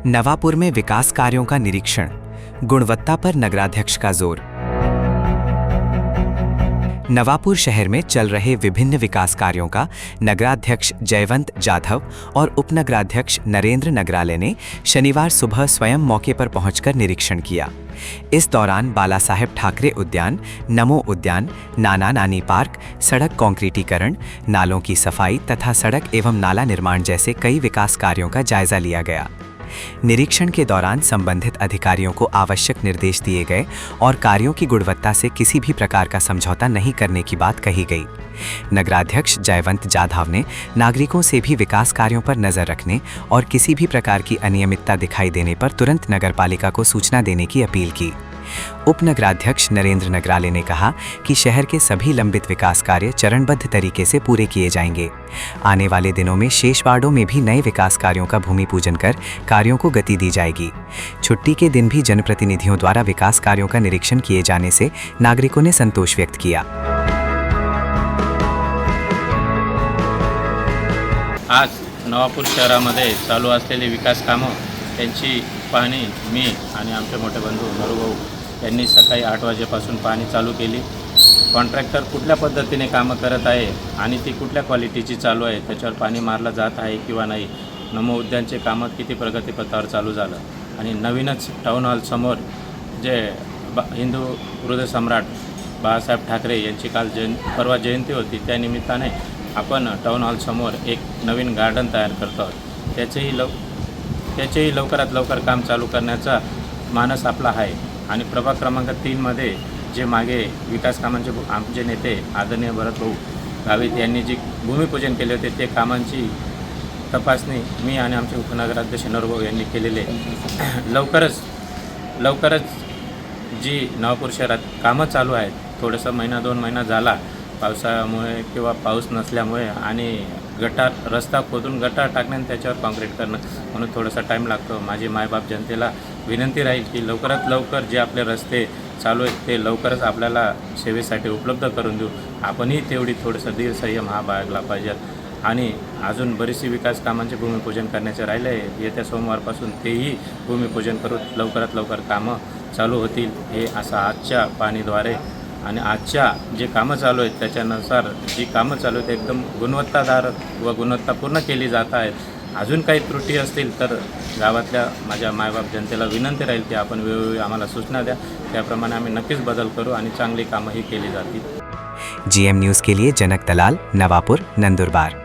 नवापुर में विकास कार्यों का निरीक्षण, गुणवत्ता पर नगराध्यक्ष का जोर। नवापुर शहर में चल रहे विभिन्न विकास कार्यों का नगराध्यक्ष जयवंत जाधव और उपनगराध्यक्ष नरेंद्र नगराले ने शनिवार सुबह स्वयं मौके पर पहुंचकर निरीक्षण किया। इस दौरान बाला साहेब ठाकरे उद्यान, नमो उद्यान, नाना नानी पार्क, सड़क कंक्रीटीकरण, नालों की सफाई तथा सड़क एवं नाला निर्माण जैसे कई विकास कार्यों का जायजा लिया गया। निरीक्षण के दौरान संबंधित अधिकारियों को आवश्यक निर्देश दिए गए और कार्यों की गुणवत्ता से किसी भी प्रकार का समझौता नहीं करने की बात कही गई। नगराध्यक्ष जयवंत जाधव ने नागरिकों से भी विकास कार्यों पर नजर रखने और किसी भी प्रकार की अनियमितता दिखाई देने पर तुरंत नगरपालिका को सूचना देने की अपील की। उपनगराध्यक्ष नरेंद्र नगराले ने कहा कि शहर के सभी लंबित विकास कार्य चरणबद्ध तरीके से पूरे किए जाएंगे। आने वाले दिनों में शेष वार्डों में भी नए विकास कार्यों का भूमि पूजन कर कार्यों को गति दी जाएगी। छुट्टी के दिन भी जनप्रतिनिधियों द्वारा विकास कार्यों का निरीक्षण किए जाने से नागरिकों ने संतोष व्यक्त किया। आज नवापूर शहरामध्ये चालू असलेली विकास कामं त्यांची पाहणी मी आणि आमचे मोठे बंधू नरूभाऊ यांनी सकाळी 8 वाजेपासून पाहणी चालू केली। कॉन्ट्रॅक्टर कुठल्या पद्धतीने कामं करत आहे आणि ती कुठल्या क्वालिटीची चालू आहे त्याच्यावर पाणी मारलं जात आहे किंवा नाही। नमो उद्यानचे कामं किती प्रगतीपथावर चालू झालं आणि नवीनच टाउन हॉल समोर जे हिंदू हृदय सम्राट बाळासाहेब ठाकरे यांची काल परवा जयंती होती, त्या निमित्ताने आपण टाउन हॉल समोर एक नवीन गार्डन तयार करतो आहोत। त्याचेही लवकरात लवकर काम चालू करण्याचा मानस आपला आहे आणि प्रभाग क्रमांक 3 मध्ये जे मागे विकास कामांचे आमचे नेते आदरणीय भरतभाऊ गावित यांनी जी भूमिपूजन केले होते ते कामांची तपासणी मी आणि आमचे उपनगराध्यक्ष नरूभाऊ यांनी केलेले। लवकरच जी नवापूर शहरात कामं चालू आहेत, थोडंसं 1-2 महिना झाला पावसामुळे किंवा पाऊस नसल्यामुळे आणि गटार रस्ता खोदून गटार टाकणे आणि त्याच्यावर कॉन्क्रीट करणं म्हणून थोडासा टाईम लागतो। माझी मायबाप जनतेला विनंती राहील की लवकरात लवकर जे आपले रस्ते चालू आहेत ते लवकरच आपल्याला सेवेसाठी उपलब्ध करून देऊ। आपणही तेवढी थोडंसं धीर संयम हा बाळगला पाहिजे आणि अजून बरीचशी विकास कामांचे भूमिपूजन करण्याचे राहिले आहे। येत्या सोमवारपासून तेही भूमिपूजन करून लवकरात लवकर कामं चालू होतील हे असं आजच्या पाहणीद्वारे आणि आजच्या जे कामं चालू आहेत त्याच्यानुसार जी कामं चालू आहेत एकदम गुणवत्तादार व गुणवत्तापूर्ण केली जात आहेत। अजून काही त्रुटी असतील तर गावातल्या माझ्या मायबाप जनतेला विनंती राहील की आपण वेळोवेळी आम्हाला सूचना द्या, त्याप्रमाणे आम्ही नक्कीच बदल करू आणि चांगली कामंही केली जातील। GM न्यूज़ के लिए जनक दलाल, नवापुर, नंदुरबार।